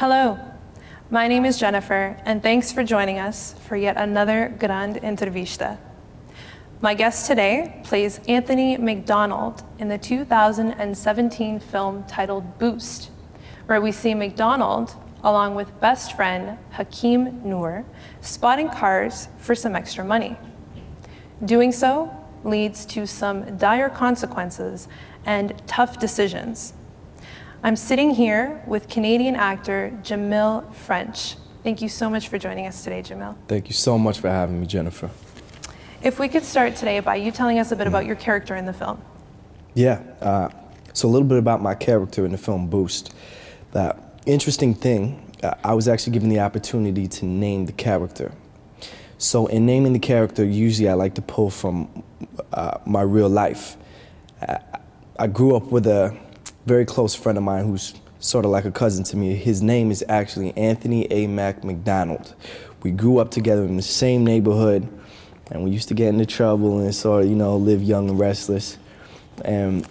Hello, my name is Jennifer, and thanks for joining us for yet another Grand Entrevista. My guest today plays Anthony McDonald in the 2017 film titled Boost, where we see McDonald, along with best friend Hakeem Noor, spotting cars for some extra money. Doing so leads to some dire consequences and tough decisions. I'm sitting here with Canadian actor Jahmil French. Thank you so much for joining us today, Jahmil. Thank you so much for having me, Jennifer. If we could start today by you telling us a bit about your character in the film. Yeah, so a little bit about my character in the film Boost. The interesting thing, I was actually given the opportunity to name the character. So in naming the character, usually I like to pull from my real life. I grew up with a very close friend of mine who's sort of like a cousin to me. His name is actually Anthony A. Mac McDonald. We grew up together in the same neighborhood, and we used to get into trouble and sort of, live young and restless. And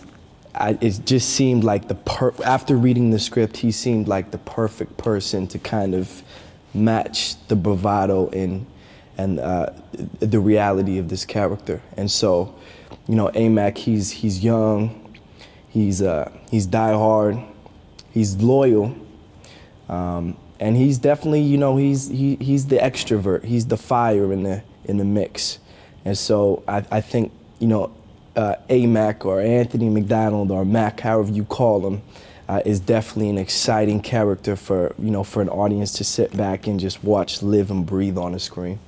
it just seemed like after reading the script, he seemed like the perfect person to kind of match the bravado and the reality of this character. And so, A-Mac, he's young, he's diehard, he's loyal, and he's definitely, he's the extrovert, he's the fire in the mix. And so I think, A-Mac or Anthony McDonald or Mac, however you call him, is definitely an exciting character for an audience to sit back and just watch live and breathe on the screen.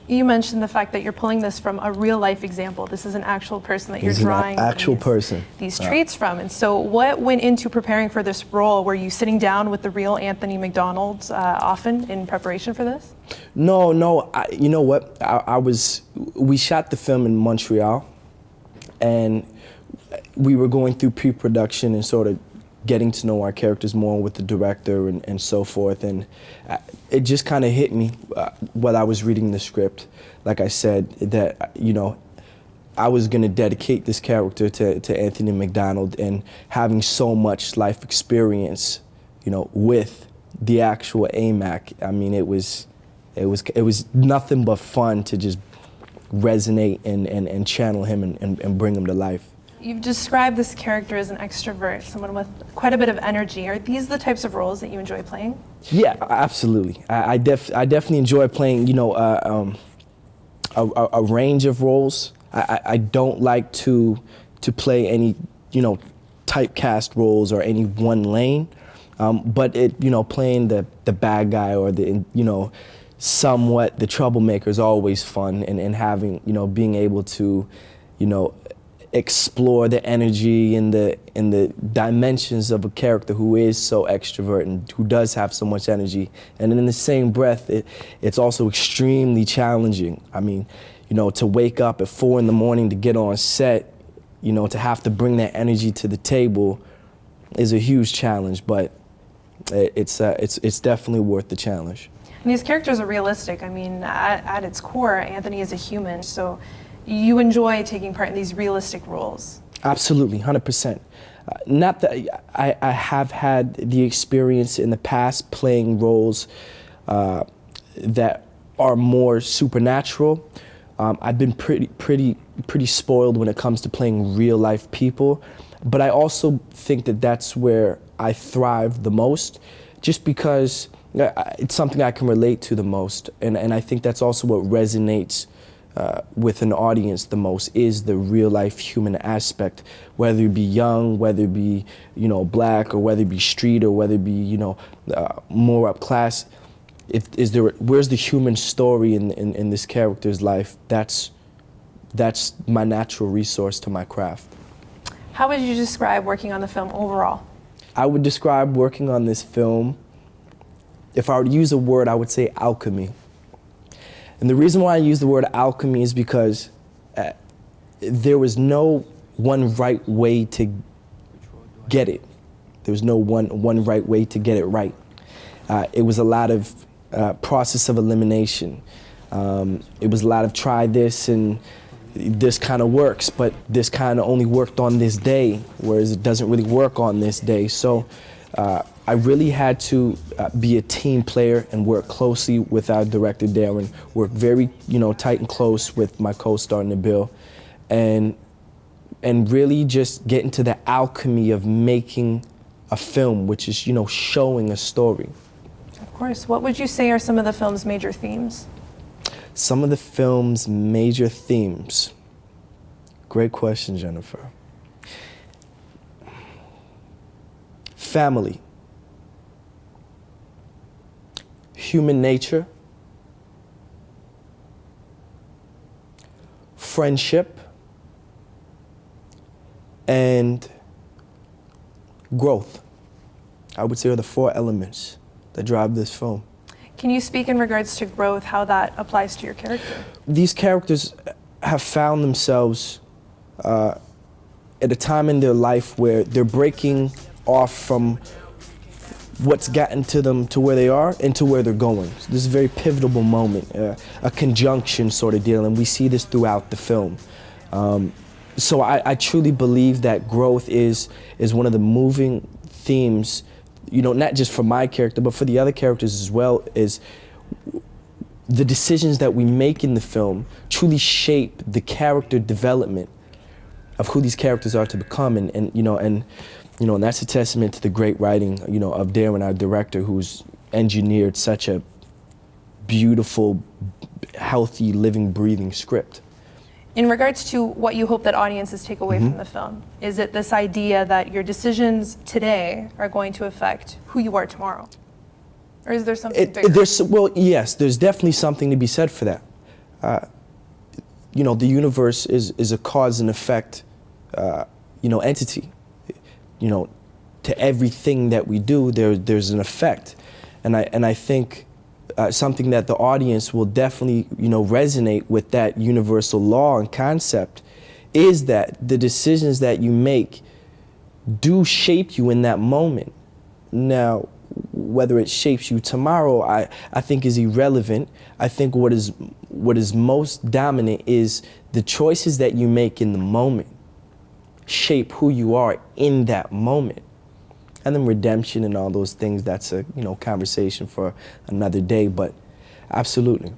You mentioned the fact that you're pulling this from a real life example. This is an actual person that you're drawing these traits from. And so what went into preparing for this role? Were you sitting down with the real Anthony McDonald often in preparation for this? No, you know what? We shot the film in Montreal, and we were going through pre-production and sort of getting to know our characters more with the director and so forth. And it just kind of hit me while I was reading the script. Like I said, that, I was going to dedicate this character to Anthony McDonald, and having so much life experience, with the actual A-Mac. I mean, it was nothing but fun to just resonate and channel him and bring him to life. You've described this character as an extrovert, someone with quite a bit of energy. Are these the types of roles that you enjoy playing? Yeah, absolutely. I definitely enjoy playing, a range of roles. I don't like to play any, typecast roles or any one lane. But playing the bad guy or the, somewhat the troublemaker is always fun, and having, being able to, explore the energy and the dimensions of a character who is so extrovert and who does have so much energy. And in the same breath, it's also extremely challenging. I mean, to wake up at 4 in the morning to get on set, to have to bring that energy to the table is a huge challenge, but it's definitely worth the challenge. And these characters are realistic. I mean, at its core, Anthony is a human, so you enjoy taking part in these realistic roles. Absolutely, 100%. Not that I have had the experience in the past playing roles that are more supernatural. I've been pretty spoiled when it comes to playing real life people, but I also think that that's where I thrive the most, just because it's something I can relate to the most, and I think that's also what resonates with an audience the most, is the real life human aspect, whether it be young, whether it be black, or whether it be street, or whether it be more up class. Where's the human story in this character's life? That's my natural resource to my craft. How would you describe working on the film overall? I would describe working on this film, if I were to use a word, I would say alchemy. And the reason why I use the word alchemy is because there was no one right way to get it. There was no one right way to get it right. It was a lot of process of elimination. It was a lot of try this and this kind of works, but this kind of only worked on this day, whereas it doesn't really work on this day. So I really had to be a team player and work closely with our director, Darren, work very, tight and close with my co-star, Nabil, and really just get into the alchemy of making a film, which is, showing a story. Of course. What would you say are some of the film's major themes? Some of the film's major themes. Great question, Jennifer. Family. Human nature. Friendship. And growth. I would say are the 4 elements that drive this film. Can you speak in regards to growth, how that applies to your character? These characters have found themselves at a time in their life where they're breaking off from what's gotten to them to where they are and to where they're going. So this is a very pivotal moment, a conjunction sort of deal, and we see this throughout the film. So I truly believe that growth is one of the moving themes, not just for my character, but for the other characters as well, is the decisions that we make in the film truly shape the character development of who these characters are to become, and that's a testament to the great writing, of Darren, our director, who's engineered such a beautiful, healthy, living, breathing script. In regards to what you hope that audiences take away from the film, is it this idea that your decisions today are going to affect who you are tomorrow? Or is there something bigger? Yes, there's definitely something to be said for that. The universe is a cause and effect, entity. To everything that we do, there's an effect. And I think something that the audience will definitely, resonate with that universal law and concept is that the decisions that you make do shape you in that moment. Now, whether it shapes you tomorrow, I think is irrelevant. I think what is most dominant is the choices that you make in the moment shape who you are in that moment. And then redemption and all those things, that's a conversation for another day, but absolutely.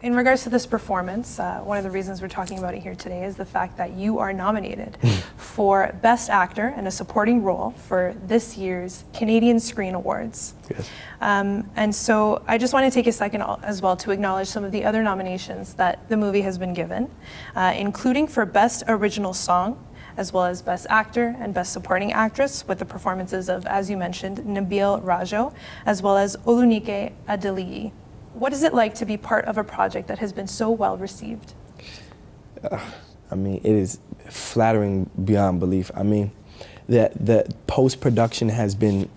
In regards to this performance, one of the reasons we're talking about it here today is the fact that you are nominated for Best Actor in a Supporting Role for this year's Canadian Screen Awards. Yes. And so I just want to take a second as well to acknowledge some of the other nominations that the movie has been given, including for Best Original Song, as well as Best Actor and Best Supporting Actress, with the performances of, as you mentioned, Nabil Rajo, as well as Olunike Adeliyi. What is it like to be part of a project that has been so well received? It is flattering beyond belief. The post-production has been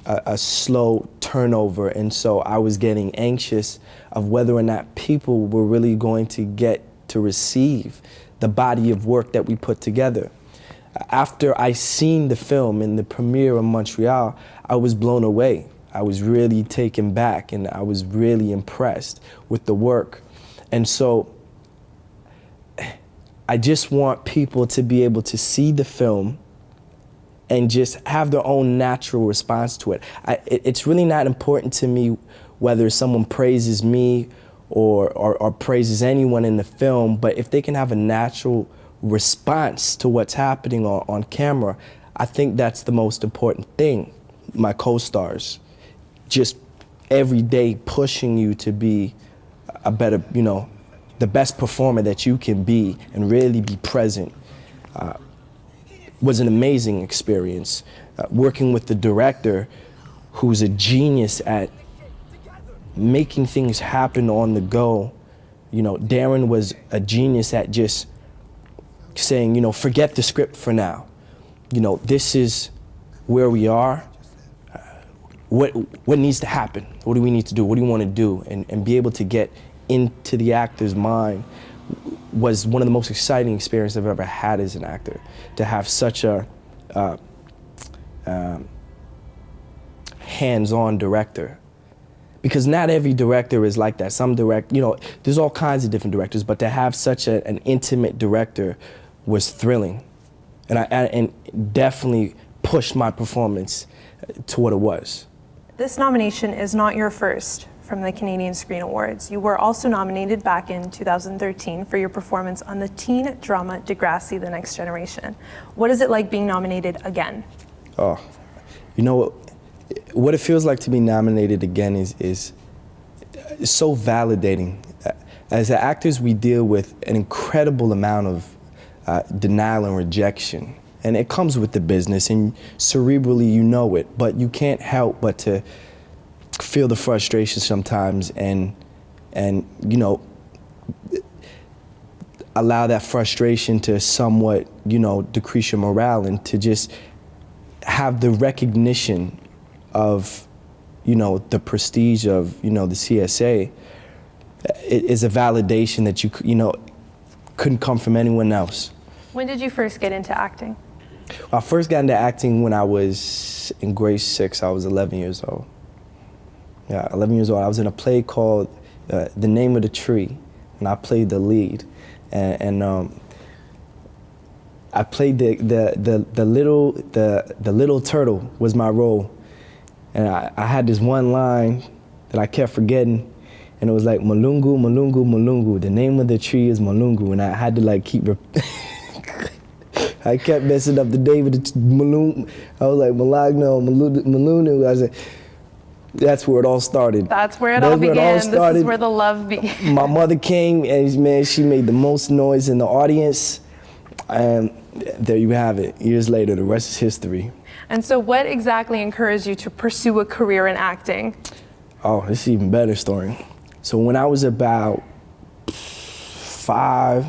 a slow turnover, and so I was getting anxious of whether or not people were really going to get to receive the body of work that we put together. After I seen the film in the premiere in Montreal, I was blown away. I was really taken back, and I was really impressed with the work. And so I just want people to be able to see the film and just have their own natural response to it. It's really not important to me whether someone praises me or praises anyone in the film, but if they can have a natural response to what's happening on camera, I think that's the most important thing. My co-stars, just every day pushing you to be a better, the best performer that you can be and really be present, was an amazing experience. Working with the director, who's a genius at making things happen on the go. Darren was a genius at just saying, forget the script for now. This is where we are. What needs to happen? What do we need to do? What do you want to do? And be able to get into the actor's mind was one of the most exciting experiences I've ever had as an actor. To have such a hands-on director. Because not every director is like that. Some there's all kinds of different directors, but to have such an intimate director was thrilling. And definitely pushed my performance to what it was. This nomination is not your first from the Canadian Screen Awards. You were also nominated back in 2013 for your performance on the teen drama Degrassi: The Next Generation. What is it like being nominated again? Oh, you know what it feels like to be nominated again is so validating. As actors, we deal with an incredible amount of denial and rejection. And it comes with the business, and cerebrally you know it, but you can't help but to feel the frustration sometimes and you know, allow that frustration to somewhat, you know, decrease your morale, and to just have the recognition of, you know, the prestige of, you know, the CSA. It is a validation that you know, couldn't come from anyone else. When did you first get into acting? I first got into acting when I was in grade 6. I was 11 years old. Yeah, 11 years old. I was in a play called The Name of the Tree, and I played the lead. And I played the little turtle was my role. And I had this one line that I kept forgetting, and it was like, Malungu, Malungu, Malungu. The name of the tree is Malungu, and I had to like keep I kept messing up the name of the Malungu. I was like, Malagno, Malunu. I was like, that's where it all started. That's where it all began. This is where the love began. My mother came, and man, she made the most noise in the audience. And there you have it. Years later, the rest is history. And so what exactly encouraged you to pursue a career in acting? Oh, this is an even better story. So when I was about 5,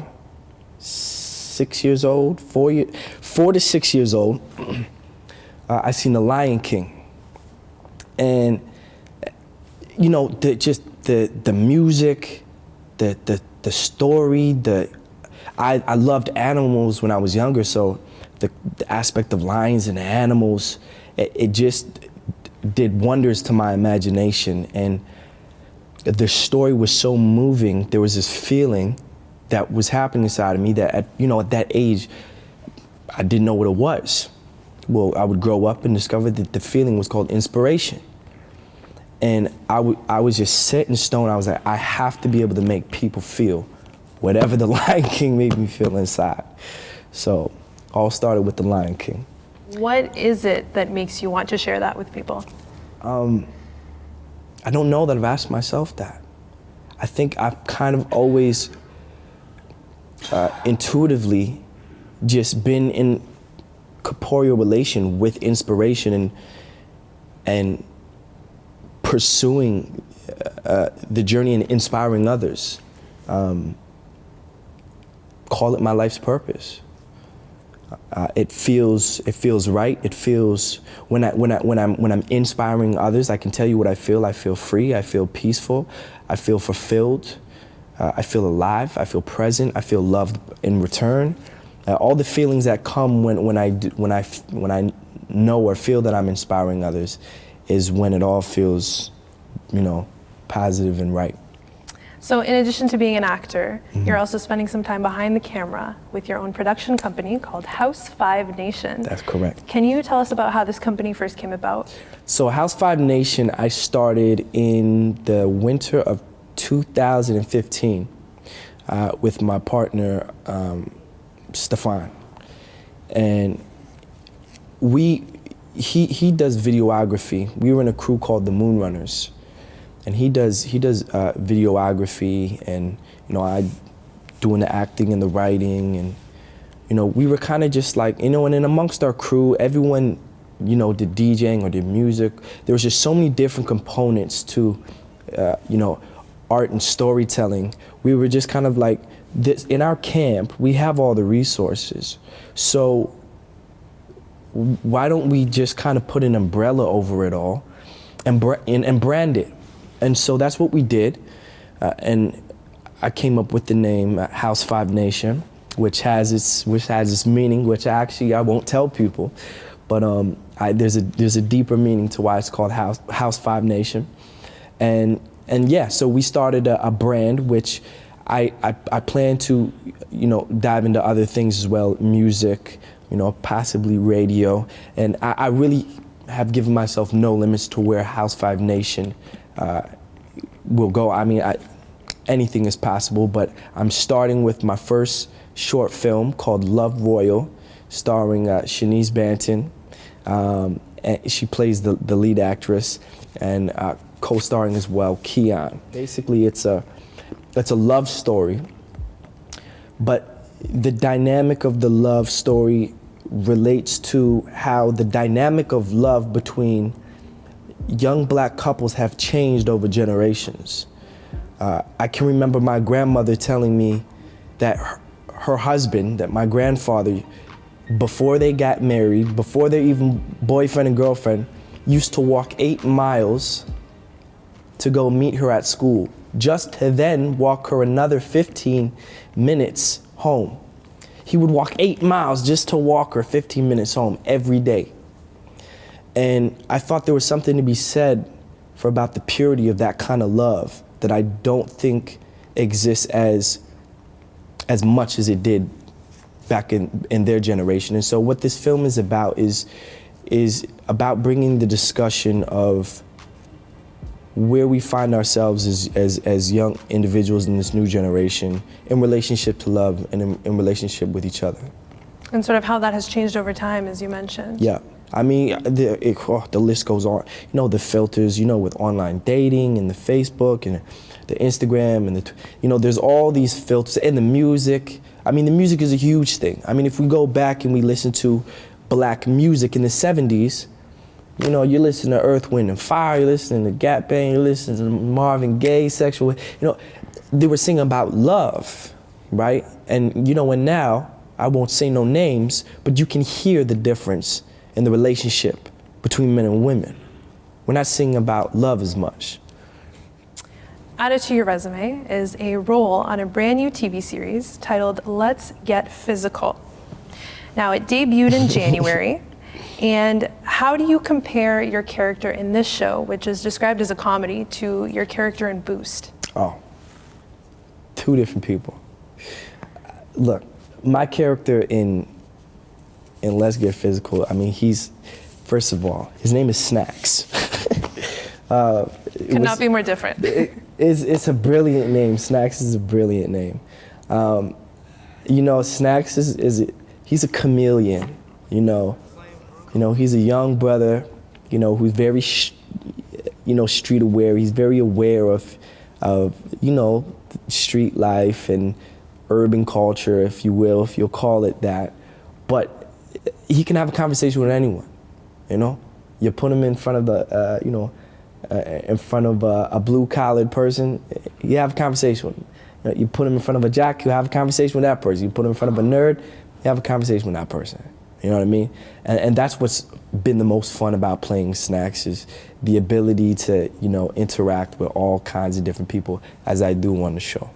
6 years old, 4 to 6 years old, I seen The Lion King. And, you know, the music, the story, I loved animals when I was younger, so the aspect of lions and animals, it just did wonders to my imagination. And the story was so moving. There was this feeling that was happening inside of me that, at that age, I didn't know what it was. Well, I would grow up and discover that the feeling was called inspiration. And I was just set in stone. I was like, I have to be able to make people feel whatever the Lion King made me feel inside. So, all started with the Lion King. What is it that makes you want to share that with people? I don't know that I've asked myself that. I think I've kind of always intuitively just been in corporeal relation with inspiration and pursuing the journey and inspiring others. Call it my life's purpose. It feels right. It feels when I'm inspiring others, I can tell you what I feel. I feel free. I feel peaceful. I feel fulfilled. I feel alive. I feel present. I feel loved in return. All the feelings that come when I know or feel that I'm inspiring others is when it all feels, positive and right. So in addition to being an actor, you're also spending some time behind the camera with your own production company called House 5 Nation. That's correct. Can you tell us about how this company first came about? So House 5 Nation, I started in the winter of 2015 with my partner, Stefan. And he does videography. We were in a crew called the Moonrunners. And he does videography, and I doing the acting and the writing, and we were kind of just like and then amongst our crew, everyone did DJing or did music. There was just so many different components to art and storytelling. We were just kind of like this in our camp. We have all the resources, so why don't we just kind of put an umbrella over it all and brand it? And so that's what we did, and I came up with the name House 5 Nation, which has its meaning, which actually I won't tell people, but there's a deeper meaning to why it's called House 5 Nation, and yeah, so we started a brand which I plan to dive into other things as well, music, possibly radio. And I really have given myself no limits to where House 5 Nation will go. I mean, anything is possible, but I'm starting with my first short film called Love Royal, starring Shanice Banton. And she plays the lead actress, and co-starring as well, Keon. Basically, it's a love story, but the dynamic of the love story relates to how the dynamic of love between young black couples have changed over generations. I can remember my grandmother telling me that her husband, that my grandfather, before they got married, before they're even boyfriend and girlfriend, used to walk 8 miles to go meet her at school, just to then walk her another 15 minutes home. He would walk 8 miles just to walk her 15 minutes home every day. And I thought there was something to be said for about the purity of that kind of love that I don't think exists as much as it did back in their generation. And so what this film is about is about bringing the discussion of where we find ourselves as young individuals in this new generation in relationship to love and in relationship with each other. And sort of how that has changed over time, as you mentioned. Yeah. I mean, the list goes on. The filters, with online dating and the Facebook and the Instagram and there's all these filters and the music. I mean, the music is a huge thing. I mean, if we go back and we listen to black music in the 70s, you're listening to Earth, Wind and Fire, you're listening to Gap Band, you're listening to Marvin Gaye, sexual, they were singing about love, right? And and now, I won't say no names, but you can hear the difference in the relationship between men and women. We're not singing about love as much. Added to your resume is a role on a brand new TV series titled Let's Get Physical. Now, it debuted in January, and how do you compare your character in this show, which is described as a comedy, to your character in Boost? Oh, 2 different people. Look, my character in Let's Get Physical, I mean, first of all, his name is Snacks. Could not be more different. It's a brilliant name. Snacks is a brilliant name. Snacks he's a chameleon. He's a young brother. Who's very street aware. He's very aware of street life and urban culture, if you will, if you'll call it that. But he can have a conversation with anyone. You put him in front of a blue-collared person, you have a conversation with him. You put him in front of a jock, you have a conversation with that person. You put him in front of a nerd, you have a conversation with that person. You know what I mean? And that's what's been the most fun about playing Snacks, is the ability to, interact with all kinds of different people, as I do on the show.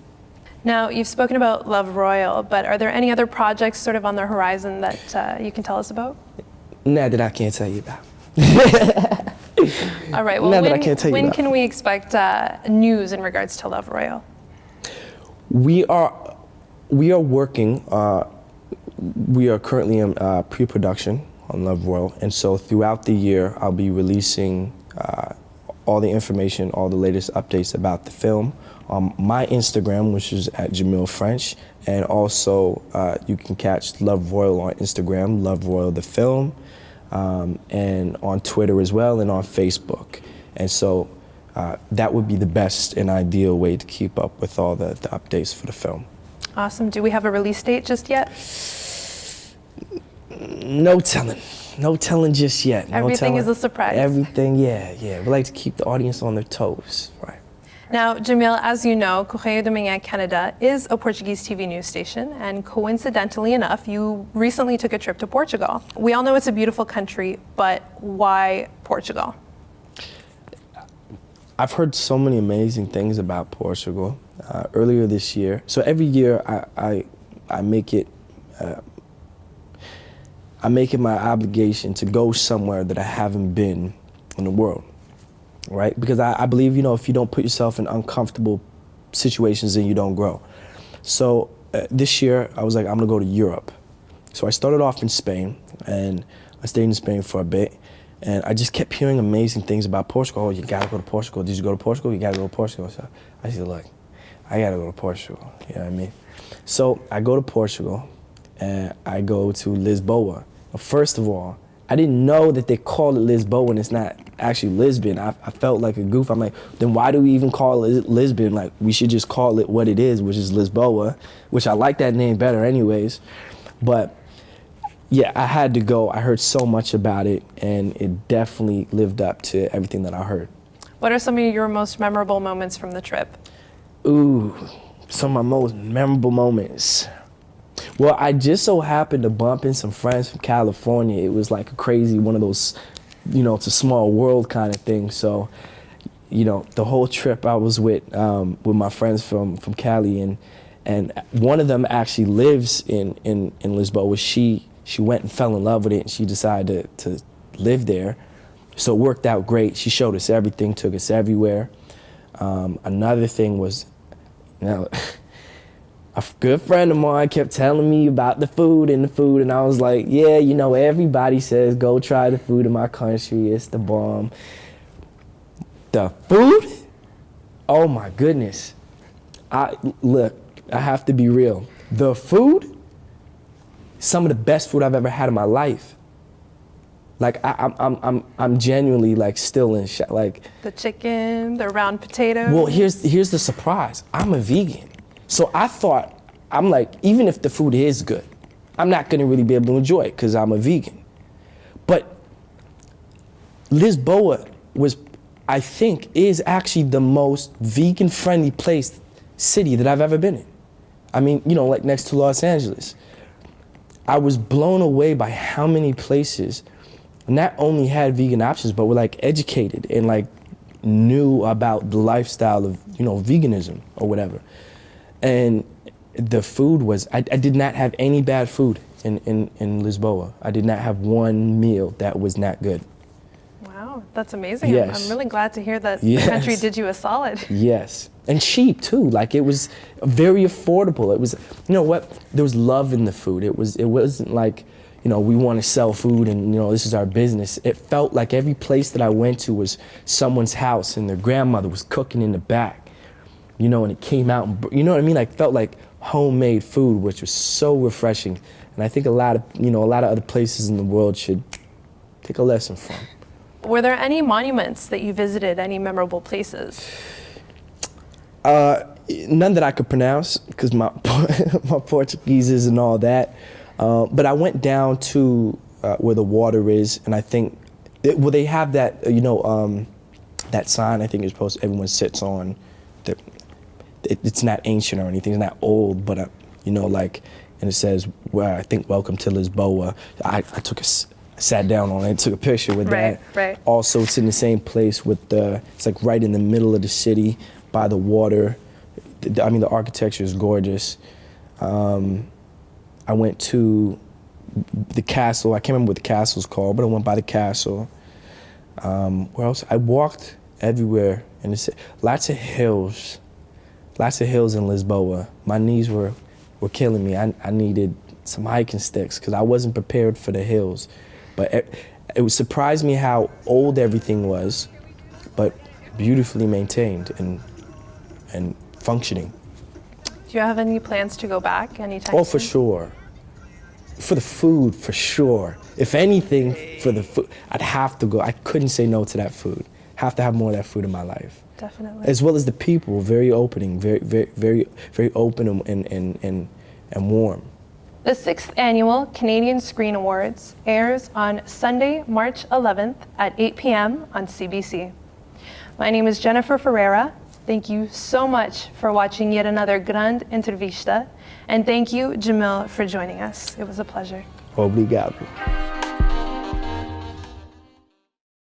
Now, you've spoken about Love Royal, but are there any other projects sort of on the horizon that you can tell us about? Nah, that I can't tell you about. All right, well, when can we expect news in regards to Love Royal? We are working, we are currently in pre-production on Love Royal, and so throughout the year I'll be releasing all the information, all the latest updates about the film on my Instagram, which is at Jahmil French, and also you can catch Love Royal on Instagram, Love Royal the film, and on Twitter as well, and on Facebook. And so that would be the best and ideal way to keep up with all the updates for the film. Awesome. Do we have a release date just yet? No telling just yet. Everything is a surprise. Everything, yeah. We like to keep the audience on their toes, right? Now, Jahmil, as you know, Correio de Manhã, Canada is a Portuguese TV news station, and coincidentally enough, you recently took a trip to Portugal. We all know it's a beautiful country, but why Portugal? I've heard so many amazing things about Portugal. Earlier this year, so every year I make it my obligation to go somewhere that I haven't been in the world. Right? Because I believe, if you don't put yourself in uncomfortable situations, then you don't grow. So this year, I was like, I'm gonna go to Europe. So I started off in Spain, and I stayed in Spain for a bit, and I just kept hearing amazing things about Portugal. Oh, you gotta go to Portugal. Did you go to Portugal? You gotta go to Portugal. So I said, look, I gotta go to Portugal. You know what I mean? So I go to Portugal, and I go to Lisboa. Well, first of all, I didn't know that they call it Lisboa and it's not actually Lisbon. I felt like a goof. I'm like, then why do we even call it Lisbon? Like, we should just call it what it is, which is Lisboa, which I like that name better anyways. But yeah, I had to go. I heard so much about it, and it definitely lived up to everything that I heard. What are some of your most memorable moments from the trip? Ooh, some of my most memorable moments. Well, I just so happened to bump in some friends from California. It was like a crazy one of those, it's a small world kind of thing. So, the whole trip I was with my friends from Cali, and one of them actually lives in Lisboa. She went and fell in love with it, and she decided to live there. So it worked out great. She showed us everything, took us everywhere. Another thing was, a good friend of mine kept telling me about the food, and I was like, yeah, everybody says go try the food in my country. It's the bomb. The food? Oh my goodness. I have to be real. The food, some of the best food I've ever had in my life. Like I'm genuinely like still in shock. Like the chicken, the round potatoes. Well, here's the surprise. I'm a vegan. So I'm like, even if the food is good, I'm not gonna really be able to enjoy it because I'm a vegan. But Lisboa I think, is actually the most vegan-friendly city that I've ever been in. I mean, like next to Los Angeles. I was blown away by how many places not only had vegan options, but were like educated and like knew about the lifestyle of, veganism or whatever. And the food was, I did not have any bad food in Lisboa. I did not have one meal that was not good. Wow, that's amazing. Yes. I'm really glad to hear that Yes. the country did you a solid. Yes, and cheap too. Like it was very affordable. It was, there was love in the food. It wasn't like, we want to sell food and, this is our business. It felt like every place that I went to was someone's house and their grandmother was cooking in the back, and it came out, and, you know what I mean? I felt like homemade food, which was so refreshing. And I think a lot of other places in the world should take a lesson from. Were there any monuments that you visited, any memorable places? None that I could pronounce because my Portuguese isn't all that. But I went down to where the water is, and I think, they have that, that sign I think is supposed everyone sits on. It's not ancient or anything, it's not old, but, and it says, I think, welcome to Lisboa. I sat down on it, took a picture with that. Right. Also, it's in the same place it's like right in the middle of the city by the water. The architecture is gorgeous. I went to the castle. I can't remember what the castle's called, but I went by the castle. Where else? I walked everywhere, and it's lots of hills in Lisboa. My knees were killing me. I needed some hiking sticks because I wasn't prepared for the hills. But it surprised me how old everything was, but beautifully maintained and functioning. Do you have any plans to go back anytime Oh, soon? for sure. For the food, for sure. If anything, for the food, I'd have to go. I couldn't say no to that food. Have to have more of that food in my life. Definitely. As well as the people, very opening, very, very, very, very open and warm. The 6th Annual Canadian Screen Awards airs on Sunday, March 11th at 8 p.m. on CBC. My name is Jennifer Ferreira. Thank you so much for watching yet another Grande Entrevista. And thank you, Jahmil, for joining us. It was a pleasure. Obrigado.